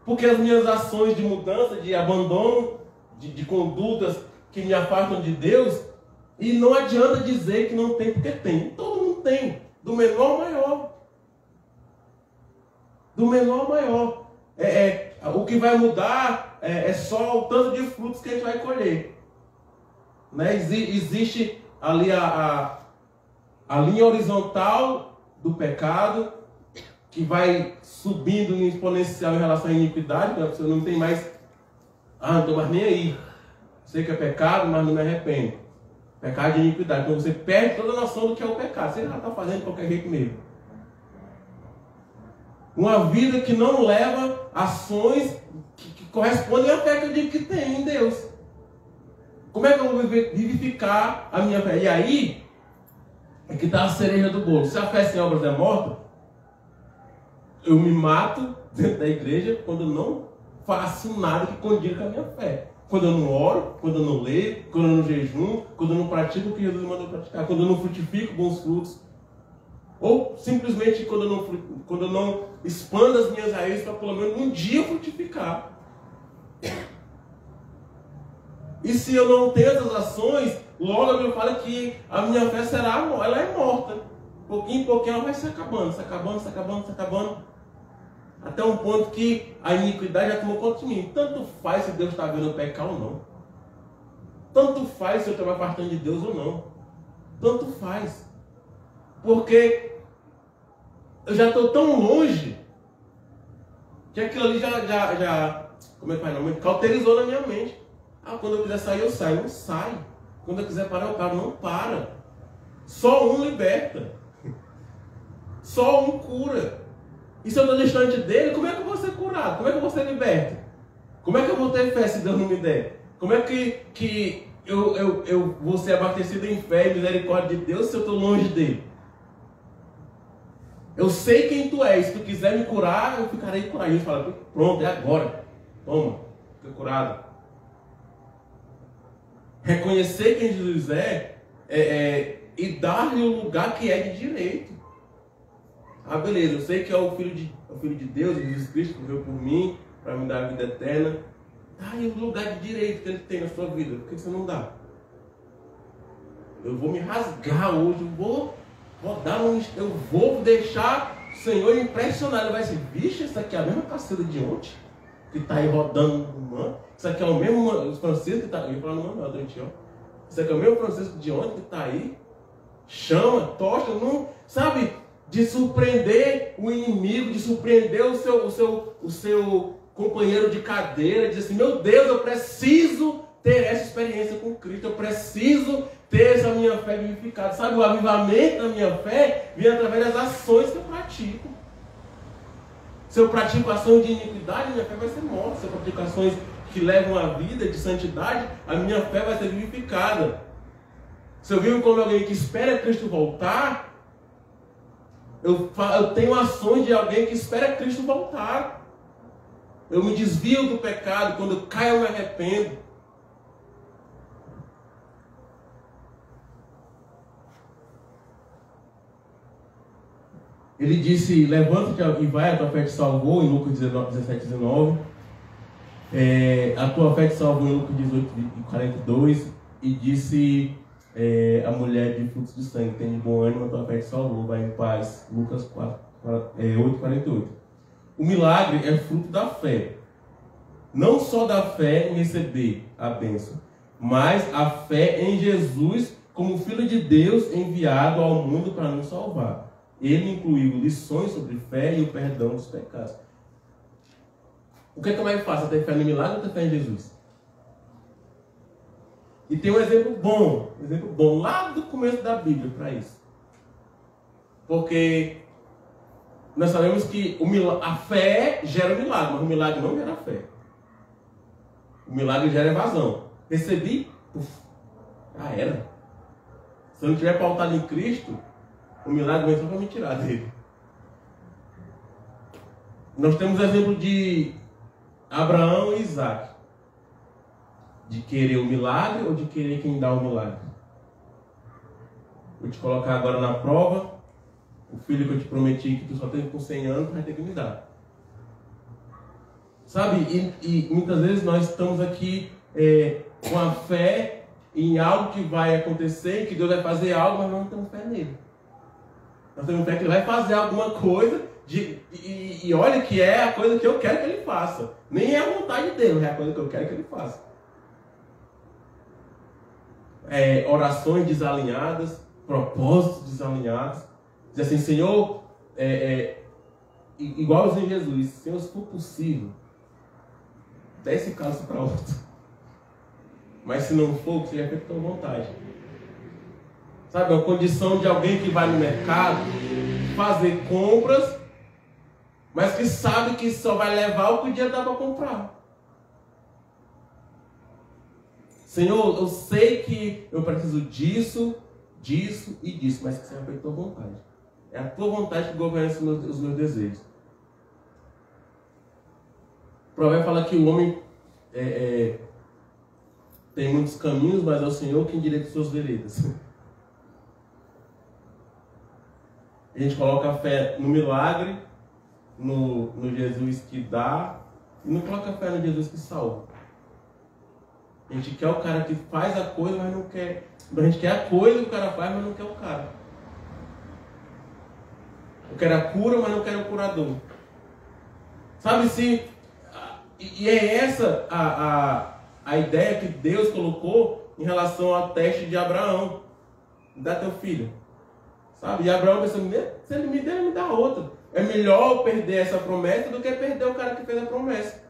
Porque as minhas ações de mudança, de abandono, de condutas que me afastam de Deus, e não adianta dizer que não tem, porque tem. Todo mundo tem. Do menor ao maior. Do menor ao maior. O que vai mudar é só o tanto de frutos que a gente vai colher. Né? Existe ali a linha horizontal do pecado, que vai subindo em exponencial em relação à iniquidade, porque você não tem mais, não estou mais nem aí. Sei que é pecado, mas não me arrependo. Pecado de iniquidade. Então você perde toda a noção do que é o pecado. Você já está fazendo de qualquer jeito mesmo. Uma vida que não leva ações que correspondem à fé que eu digo que tem em Deus. Como é que eu vou vivificar a minha fé? E aí é que está a cereja do bolo. Se a fé sem obras é morta, eu me mato dentro da igreja quando eu não faço nada que condiga com a minha fé. Quando eu não oro, quando eu não leio, quando eu não jejum, quando eu não pratico o que Jesus mandou praticar, quando eu não frutifico bons frutos. Ou simplesmente quando eu não expando as minhas raízes para pelo menos um dia frutificar. E se eu não tenho essas ações, logo a Bíblia fala que a minha fé ela é morta. Pouquinho em pouquinho ela vai se acabando, se acabando, se acabando, se acabando. Até um ponto que a iniquidade já tomou conta de mim. Tanto faz se Deus está vendo eu pecar ou não. Tanto faz se eu estou me afastando de Deus ou não. Tanto faz. Porque eu já estou tão longe que aquilo ali já como é que faz? Não, cauterizou na minha mente. Quando eu quiser sair, eu saio. Não sai. Quando eu quiser parar, eu paro. Não para. Só um liberta. Só um cura. E se eu estou distante dele, como é que eu vou ser curado? Como é que eu vou ser liberto? Como é que eu vou ter fé se Deus não me der? Como é que eu vou ser abastecido em fé e misericórdia de Deus se eu estou longe dele? Eu sei quem tu és. Se tu quiser me curar, eu ficarei curado. E ele fala, pronto, é agora. Toma, fica curado. Reconhecer quem Jesus e dar-lhe o lugar que é de direito. Beleza, eu sei que é o Filho de Deus, Jesus Cristo, que morreu por mim, para me dar a vida eterna. Dá-lhe o lugar de direito que Ele tem na sua vida. Por que você não dá? Eu vou me rasgar hoje, eu vou deixar o Senhor impressionar. Ele vai dizer, vixe, isso aqui é a mesma caceta de ontem, que está aí rodando no man. Isso aqui é o mesmo Francisco que está aí. Eu ia falar no manual, isso aqui é o mesmo Francisco de ontem que está aí. Chama, tocha, não, sabe? De surpreender o inimigo, de surpreender o seu companheiro de cadeira, de dizer assim, meu Deus, eu preciso ter essa experiência com Cristo, eu preciso ter essa minha fé vivificada. Sabe, o avivamento da minha fé vem através das ações que eu pratico. Se eu pratico ações de iniquidade, minha fé vai ser morta. Se eu pratico ações que levam a vida de santidade, a minha fé vai ser vivificada. Se eu vivo como alguém que espera Cristo voltar, eu tenho ações de alguém que espera Cristo voltar. Eu me desvio do pecado. Quando eu caio, eu me arrependo. Ele disse, levanta-te e vai, a tua fé te salvou, em Lucas 17:19. A tua fé te salvou, em Lucas 18:42. E disse... a mulher de fluxo de sangue tem de bom ânimo, a tua fé te salvou, vai em paz. Lucas 8:48. O milagre é fruto da fé. Não só da fé em receber a bênção, mas a fé em Jesus como Filho de Deus enviado ao mundo para nos salvar. Ele incluiu lições sobre fé e o perdão dos pecados. O que é mais fácil? Ter fé no milagre ou ter fé em Jesus? E tem um exemplo bom lá do começo da Bíblia para isso. Porque nós sabemos que a fé gera o milagre, mas o milagre não gera fé. O milagre gera evasão. Recebi, já era. Se eu não estiver pautado em Cristo, o milagre vem só para me tirar dele. Nós temos o exemplo de Abraão e Isaac. De querer o milagre ou de querer quem dá o milagre? Vou te colocar agora na prova. O filho que eu te prometi que tu só teve com 100 anos, tu vai ter que me dar. Sabe? E muitas vezes nós estamos aqui com a fé em algo que vai acontecer, que Deus vai fazer algo, mas nós não temos fé nele. Nós temos fé que ele vai fazer alguma coisa e olha que é a coisa que eu quero que ele faça. Nem é a vontade dele, é a coisa que eu quero que ele faça. Orações desalinhadas, propósitos desalinhados. Diz assim, Senhor, igualzinho Jesus, Senhor, se for possível, dá esse cálice para outro. Mas se não for, que seja feito com vontade. Sabe, uma condição de alguém que vai no mercado fazer compras, mas que sabe que só vai levar o que o dinheiro dá para comprar. Senhor, eu sei que eu preciso disso, disso e disso, mas que seja feito com vontade. É a tua vontade que governa os meus desejos. O provérbio fala que o homem tem muitos caminhos, mas é o Senhor quem endireita suas veredas. A gente coloca a fé no milagre, no Jesus que dá, e não coloca a fé no Jesus que salva. A gente quer o cara que faz a coisa, mas não quer. A gente quer a coisa que o cara faz, mas não quer o cara. Eu quero a cura, mas não quero o curador. Sabe se... E é essa a ideia que Deus colocou em relação ao teste de Abraão. Dá teu filho. Sabe? E Abraão pensou, se ele me der, ele me dá outra. É melhor eu perder essa promessa do que perder o cara que fez a promessa.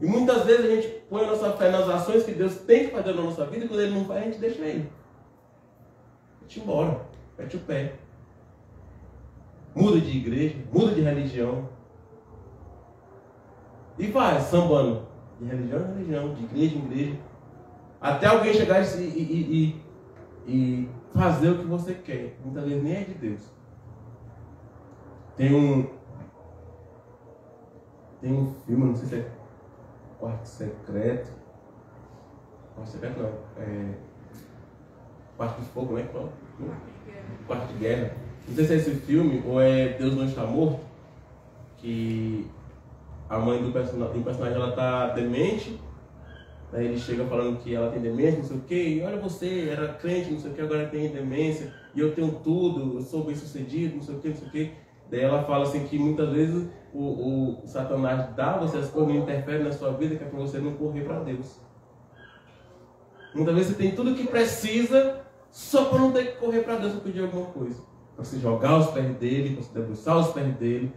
E muitas vezes a gente põe a nossa fé nas ações que Deus tem que fazer na nossa vida, e quando Ele não faz, a gente deixa Ele. A gente embora, mete o pé. Muda de igreja, muda de religião. E vai, sambando. De religião em religião, de igreja em igreja. Até alguém chegar e fazer o que você quer. Muitas vezes nem é de Deus. Tem um filme, não sei se é Quarto Secreto. Quarto Secreto não. Quarto de Fogo, né? Quarto de Guerra. Não sei se é esse filme ou é Deus Não Está Morto. Que a mãe do personagem ela tá demente. Daí ele chega falando que ela tem demência, não sei o que. E olha você, era crente, não sei o que, agora tem demência. E eu tenho tudo, eu sou bem sucedido, não sei o que, não sei o que. Daí ela fala assim que muitas vezes o Satanás dá você as coisas, interfere na sua vida, que é para você não correr para Deus. Muitas vezes você tem tudo o que precisa, só para não ter que correr para Deus para pedir alguma coisa. Para se jogar aos pés dele, para se debruçar aos pés dele.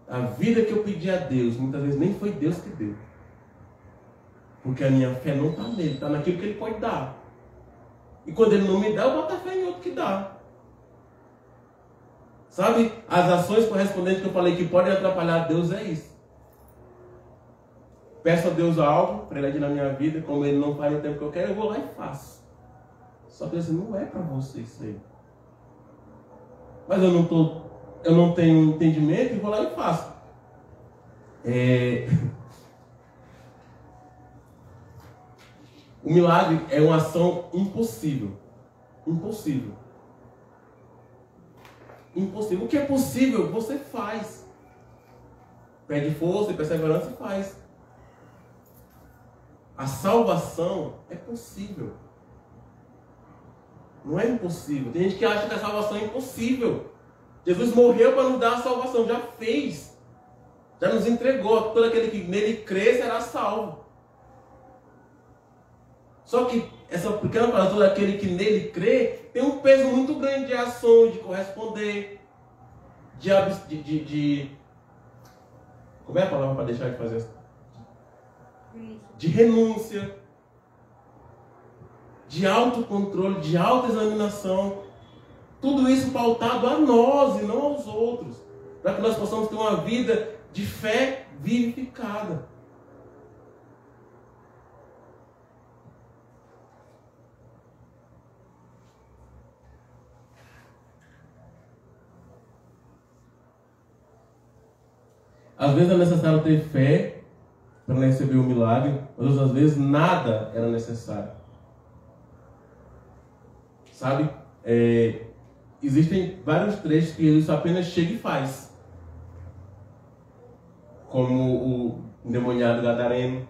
A vida que eu pedi a Deus, muitas vezes nem foi Deus que deu. Porque a minha fé não está nele, está naquilo que ele pode dar. E quando ele não me dá, eu boto a fé em outro que dá. Sabe, as ações correspondentes que eu falei que podem atrapalhar Deus é isso. Peço a Deus algo para ele agir na minha vida, como ele não faz no tempo que eu quero, eu vou lá e faço. Só que assim, não é para você isso aí. Mas eu não tenho entendimento e vou lá e faço. O milagre é uma ação impossível. Impossível. Impossível. O que é possível, você faz. Pede força e perseverança e faz. A salvação é possível. Não é impossível. Tem gente que acha que a salvação é impossível. Jesus morreu para nos dar a salvação. Já fez. Já nos entregou. Todo aquele que nele crê será salvo. Só que essa pequena palavra, todo aquele que nele crê, tem um peso muito grande de ações, de corresponder, como é a palavra para deixar de fazer isso? De renúncia, de autocontrole, de autoexaminação. Tudo isso pautado a nós e não aos outros, para que nós possamos ter uma vida de fé vivificada. Às vezes é necessário ter fé para receber o milagre, mas às vezes nada era necessário. Sabe? Existem vários trechos que Jesus apenas chega e faz. Como o endemoniado gadareno.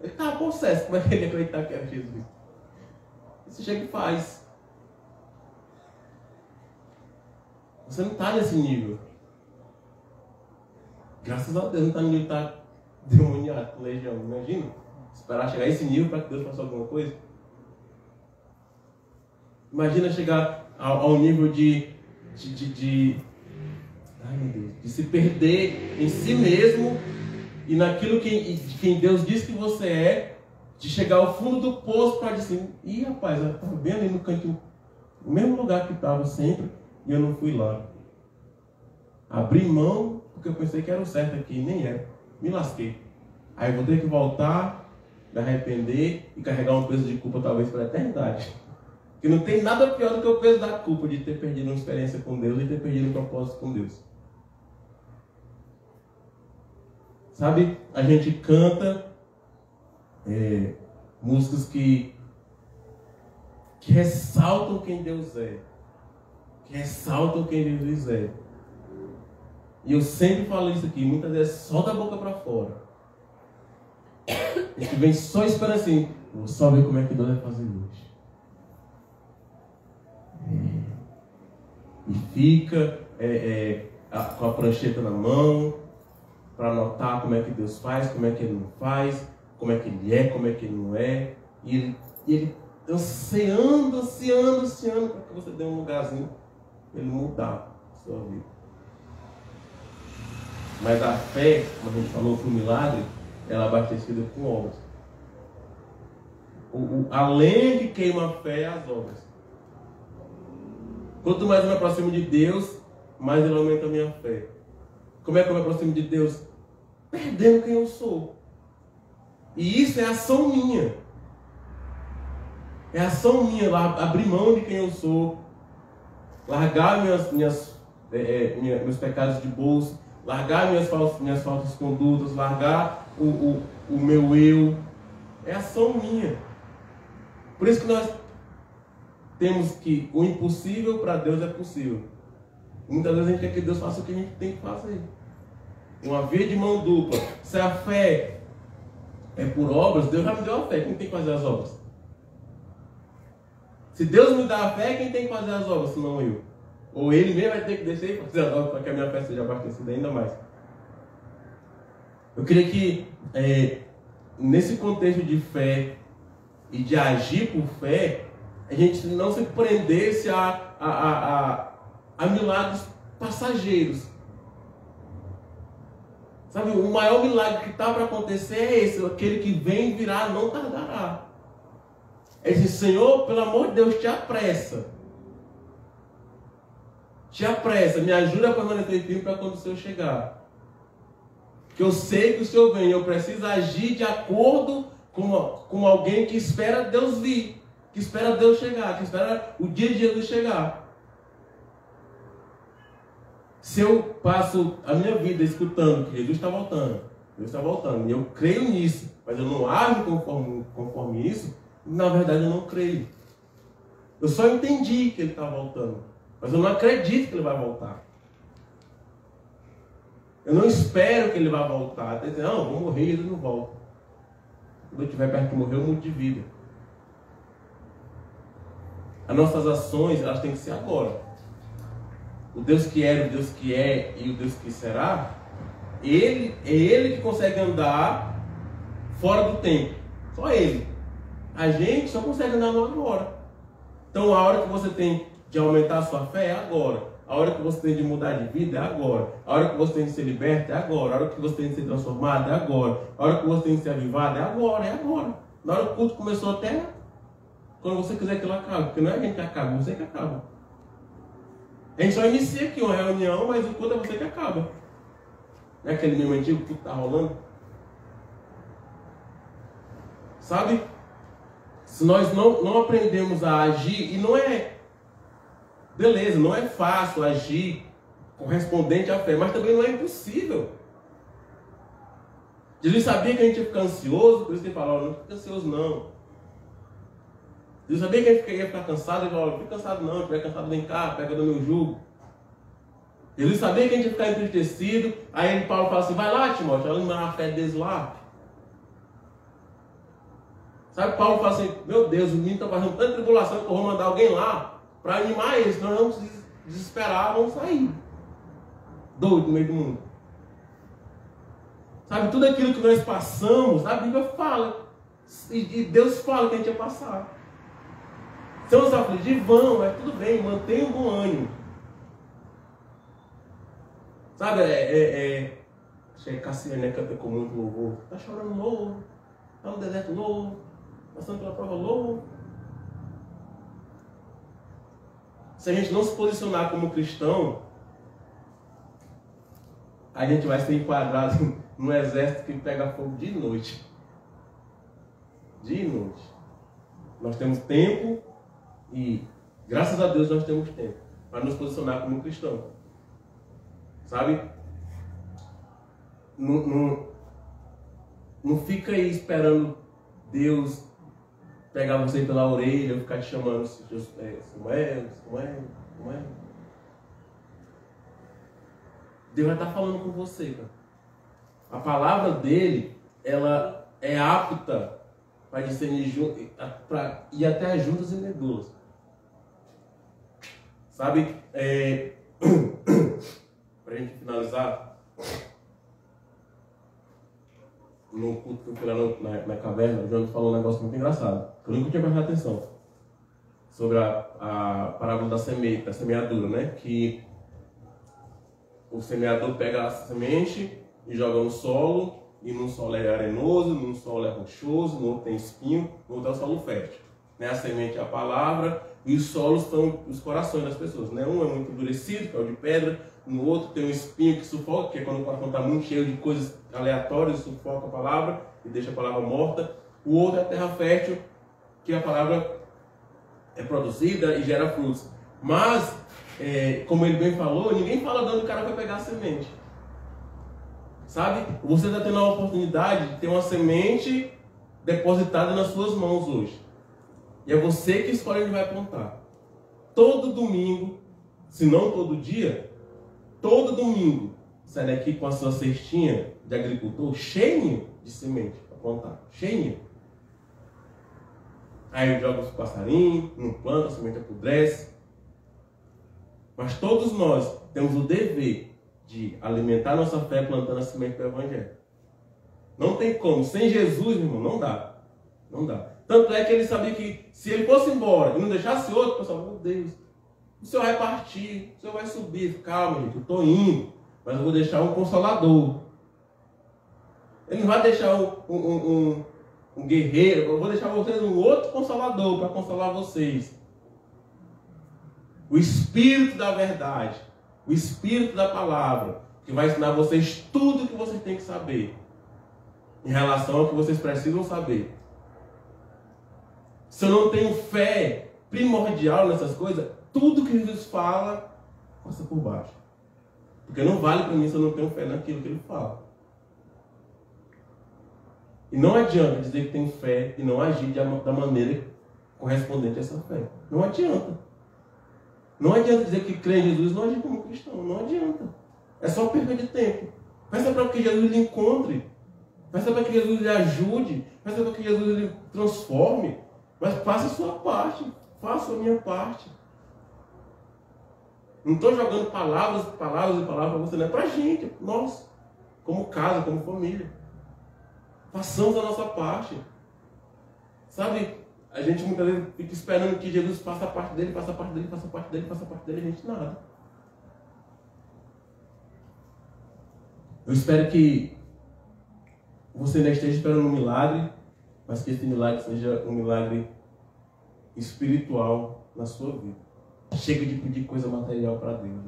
Ele estava possesso, como é que ele acreditar que era Jesus? Você chega e faz. Você não está nesse nível. Graças a Deus não está no nível de estar demoniado com legião. Imagina, esperar chegar a esse nível para que Deus faça alguma coisa. Imagina chegar ao nível de se perder em si mesmo e naquilo que quem Deus diz que você é, de chegar ao fundo do poço para dizer, ih rapaz, eu estava bem ali no cantinho, no mesmo lugar que estava sempre, e eu não fui lá. Abri mão, porque eu pensei que era o certo aqui, nem era. Me lasquei. Aí eu vou ter que voltar, me arrepender e carregar um peso de culpa talvez pela eternidade. Que não tem nada pior do que o peso da culpa de ter perdido uma experiência com Deus e ter perdido um propósito com Deus. Sabe, a gente canta músicas que ressaltam quem Deus é. Que ressaltam quem Deus é. E eu sempre falo isso aqui, muitas vezes só da boca para fora. A gente vem só esperando assim, vou só ver como é que Deus vai fazer hoje. E fica com a prancheta na mão, para anotar como é que Deus faz, como é que Ele não faz, como é que Ele é, como é que Ele não é. E ele ansiando para que você dê um lugarzinho para Ele mudar a sua vida. Mas a fé, como a gente falou, para o milagre, ela é abastecida com obras. Além de queima a fé, as obras. Quanto mais eu me aproximo de Deus, mais Ele aumenta a minha fé. Como é que eu me aproximo de Deus? Perdendo quem eu sou. E isso é ação minha. É ação minha, abrir mão de quem eu sou, largar meus pecados de bolso, largar minhas falsas condutas, largar o meu eu. É ação minha. Por isso que nós temos que o impossível para Deus é possível. Muitas vezes a gente quer que Deus faça o que a gente tem que fazer. Uma via de mão dupla. Se a fé é por obras, Deus já me deu a fé. Quem tem que fazer as obras? Se Deus me dá a fé, quem tem que fazer as obras? Senão eu. Ou Ele mesmo vai ter que descer e fazer as obras para que a minha fé seja abastecida ainda mais. Eu queria que, nesse contexto de fé e de agir por fé, a gente não se prendesse a milagres passageiros. Sabe, o maior milagre que está para acontecer é esse, aquele que vem e virá, não tardará. É esse, Senhor, pelo amor de Deus, te apressa. Te apressa, me ajuda a permanecer firme para quando o Senhor chegar. Porque eu sei que o Senhor vem, eu preciso agir de acordo com alguém que espera Deus vir, que espera Deus chegar, que espera o dia de Jesus chegar. Se eu passo a minha vida escutando que Jesus está voltando, e eu creio nisso, mas eu não ajo conforme isso, na verdade eu não creio. Eu só entendi que Ele está voltando, mas eu não acredito que Ele vai voltar. Eu não espero que Ele vá voltar. Até dizer, não, vou morrer e Ele não volta. Quando eu estiver perto de morrer, eu mudo de vida. As nossas ações, elas têm que ser agora. O Deus que era, o Deus que é e o Deus que será, é Ele que consegue andar fora do tempo. Só Ele. A gente só consegue andar no agora. Então a hora que você tem de aumentar a sua fé é agora. A hora que você tem de mudar de vida é agora. A hora que você tem de ser liberto é agora. A hora que você tem de ser transformado é agora. A hora que você tem de ser avivado é agora, é agora. Na hora que o culto começou até quando você quiser que ele acabe. Porque não é a gente que acaba, é você que acaba. A gente só inicia aqui uma reunião, mas o culto é você que acaba. Não é aquele mesmo antigo, o culto está rolando. Sabe? Se nós não aprendemos a agir, e não é... Beleza, não é fácil agir correspondente à fé, mas também não é impossível. Jesus sabia que a gente ia ficar ansioso, por isso que ele falou, não fica ansioso não. Jesus sabia que a gente ia ficar cansado, ele falou, não fica cansado não, se estiver cansado vem cá, pega do meu jugo. Jesus sabia que a gente ia ficar entristecido, aí Paulo fala assim, vai lá Timóteo, vai lembrar a fé deles lá. Sabe, Paulo fala assim, meu Deus, os meninos estão fazendo tanta tribulação que eu vou mandar alguém lá para animar eles, nós vamos desesperar, vamos sair. Doido no meio do mundo. Sabe, tudo aquilo que nós passamos, a Bíblia fala. E Deus fala que a gente ia passar. Se nos afligir, vão, mas tudo bem, mantenha um bom ânimo. Sabe, acho que é Cassiane, né, canta com muito louvor. Tá chorando louco, tá no deserto louco, passando pela prova louco. Se a gente não se posicionar como cristão, a gente vai ser enquadrado num exército que pega fogo de noite. De noite. Nós temos tempo e, graças a Deus, nós temos tempo para nos posicionar como cristão. Sabe? Não fica aí esperando Deus pegar você pela orelha, ficar te chamando Samuel. Deus vai estar falando com você, cara. A palavra dele, ela é apta para discernir, para ir até as juntas e medulas. Sabe? Para a gente finalizar, no culto que eu fui lá na caverna, o João falou um negócio muito engraçado, que eu nunca tinha prestado atenção, sobre a parábola da semeadura, né? Que o semeador pega a semente e joga no solo, e num solo é arenoso, num solo é rochoso, no outro tem espinho, no outro é o solo fértil. Né? A semente é a palavra, e os solos são os corações das pessoas. Né? Um é muito endurecido, que é o de pedra, no outro tem um espinho que sufoca, que é quando o coração está muito cheio de coisas aleatórias, sufoca a palavra e deixa a palavra morta. O outro é a terra fértil, que a palavra é produzida e gera frutos. Mas, como ele bem falou, ninguém fala de onde o cara vai pegar a semente. Sabe? Você está tendo a oportunidade de ter uma semente depositada nas suas mãos hoje. E é você que escolhe onde vai plantar. Todo domingo, se não todo dia, todo domingo, sai daqui com a sua cestinha de agricultor cheinho de semente para plantar. Cheinho. Aí joga os passarinhos, não planta, a semente apodrece. Mas todos nós temos o dever de alimentar nossa fé plantando a semente do Evangelho. Não tem como. Sem Jesus, meu irmão, não dá. Não dá. Tanto é que ele sabia que se ele fosse embora e não deixasse outro, o pessoal, meu Deus, o Senhor vai partir, o Senhor vai subir. Calma, gente, eu estou indo, mas eu vou deixar um consolador. Ele não vai deixar um guerreiro, eu vou deixar vocês um outro consolador para consolar vocês. O Espírito da verdade, o Espírito da palavra, que vai ensinar vocês tudo o que vocês têm que saber em relação ao que vocês precisam saber. Se eu não tenho fé primordial nessas coisas, tudo que Jesus fala passa por baixo. Porque não vale para mim se eu não tenho fé naquilo que ele fala. E não adianta dizer que tem fé e não agir da maneira correspondente a essa fé. Não adianta. Não adianta dizer que crê em Jesus e não agir como cristão. Não adianta. É só perda de tempo. Peça para que Jesus lhe encontre. Peça para que Jesus lhe ajude. Peça para que Jesus lhe transforme. Mas faça a sua parte. Faça a minha parte. Não estou jogando palavras para você. Não é para a gente. Nós. Como casa, como família. Façamos a nossa parte. Sabe? A gente muitas vezes fica esperando que Jesus faça a parte dele, faça a parte dele, faça a parte dele, faça a parte dele, a gente nada. Eu espero que você ainda esteja esperando um milagre, mas que esse milagre seja um milagre espiritual na sua vida. Chega de pedir coisa material para Deus.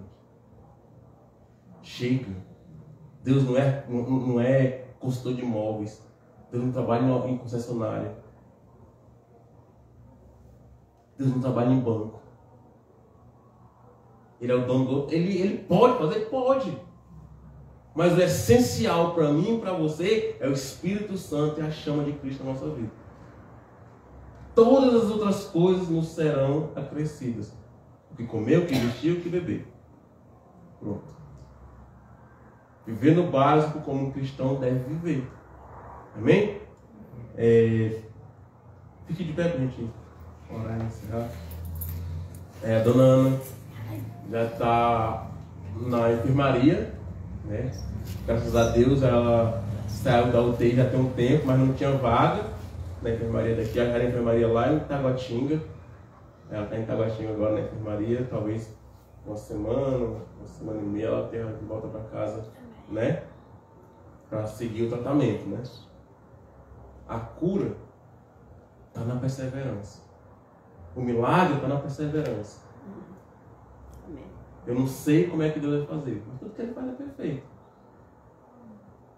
Chega. Deus não é consultor de imóveis. Deus não trabalha em concessionária. Deus não trabalha em banco. Ele é o dono do... Ele pode fazer? Pode. Mas o essencial para mim e para você é o Espírito Santo e a chama de Cristo na nossa vida. Todas as outras coisas nos serão acrescidas. O que comer, o que vestir, o que beber. Pronto. Viver no básico como um cristão deve viver. Amém? Fique de pé para a gente orar e encerrar. A dona Ana já está na enfermaria, né? Graças a Deus ela saiu da UTI já tem um tempo, mas não tinha vaga na enfermaria daqui. Era a enfermaria lá em Taguatinga. Ela está em Taguatinga agora na enfermaria, talvez uma semana e meia ela tenha de volta para casa, né? Para seguir o tratamento, né? A cura está na perseverança. O milagre está na perseverança. Eu não sei como é que Deus vai fazer, mas tudo que Ele faz é perfeito.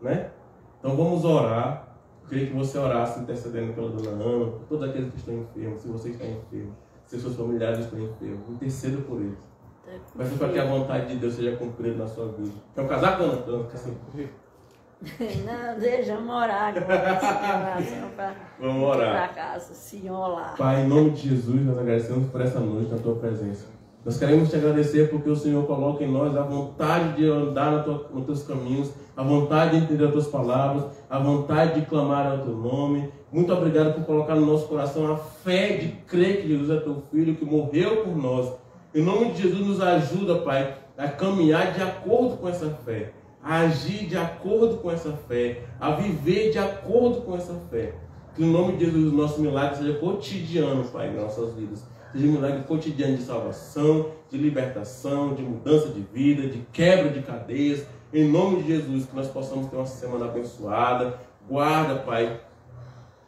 Né? Então vamos orar. Eu queria que você orasse intercedendo pela dona Ana, por todos aqueles que estão enfermos, se você está enfermo, se seus familiares estão enfermos, interceda por eles. Mas para que a vontade de Deus seja cumprida na sua vida. Quer um casaco, Ana? Não, deixa-me orar agora. Vamos orar. Para casa, Senhor lá. Pai, em nome de Jesus, nós agradecemos por essa noite na Tua presença. Nós queremos te agradecer porque o Senhor coloca em nós a vontade de andar nos Teus caminhos, a vontade de entender as Tuas palavras, a vontade de clamar ao Teu nome. Muito obrigado por colocar no nosso coração a fé de crer que Jesus é Teu Filho, que morreu por nós. Em nome de Jesus, nos ajuda, Pai, a caminhar de acordo com essa fé, a agir de acordo com essa fé, a viver de acordo com essa fé. Que em nome de Jesus o nosso milagre seja cotidiano, Pai, em nossas vidas. Seja um milagre cotidiano de salvação, de libertação, de mudança de vida, de quebra de cadeias. Em nome de Jesus, que nós possamos ter uma semana abençoada. Guarda, Pai,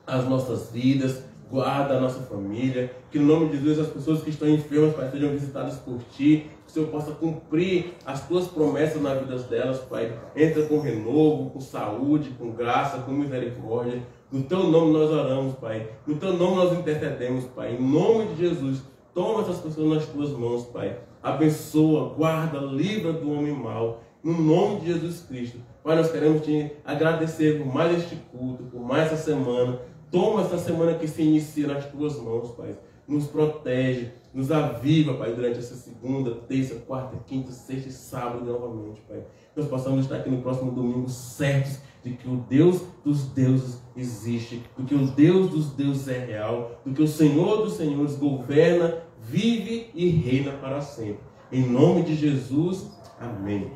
as nossas vidas. Guarda a nossa família. Que em nome de Jesus as pessoas que estão enfermas, Pai, sejam visitadas por Ti. Que o Senhor possa cumprir as Tuas promessas na vida delas, Pai. Entra com renovo, com saúde, com graça, com misericórdia. No Teu nome nós oramos, Pai. No Teu nome nós intercedemos, Pai. Em nome de Jesus, toma essas pessoas nas Tuas mãos, Pai. Abençoa, guarda, livra do homem mau. No nome de Jesus Cristo. Pai, nós queremos Te agradecer por mais este culto, por mais essa semana. Toma essa semana que se inicia nas Tuas mãos, Pai. Nos protege, nos aviva, Pai, durante essa segunda, terça, quarta, quinta, sexta e sábado novamente, Pai. Nós possamos estar aqui no próximo domingo certos de que o Deus dos deuses existe, de que o Deus dos deuses é real, de que o Senhor dos senhores governa, vive e reina para sempre. Em nome de Jesus, amém.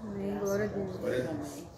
Amém. Glória a Deus. Amém.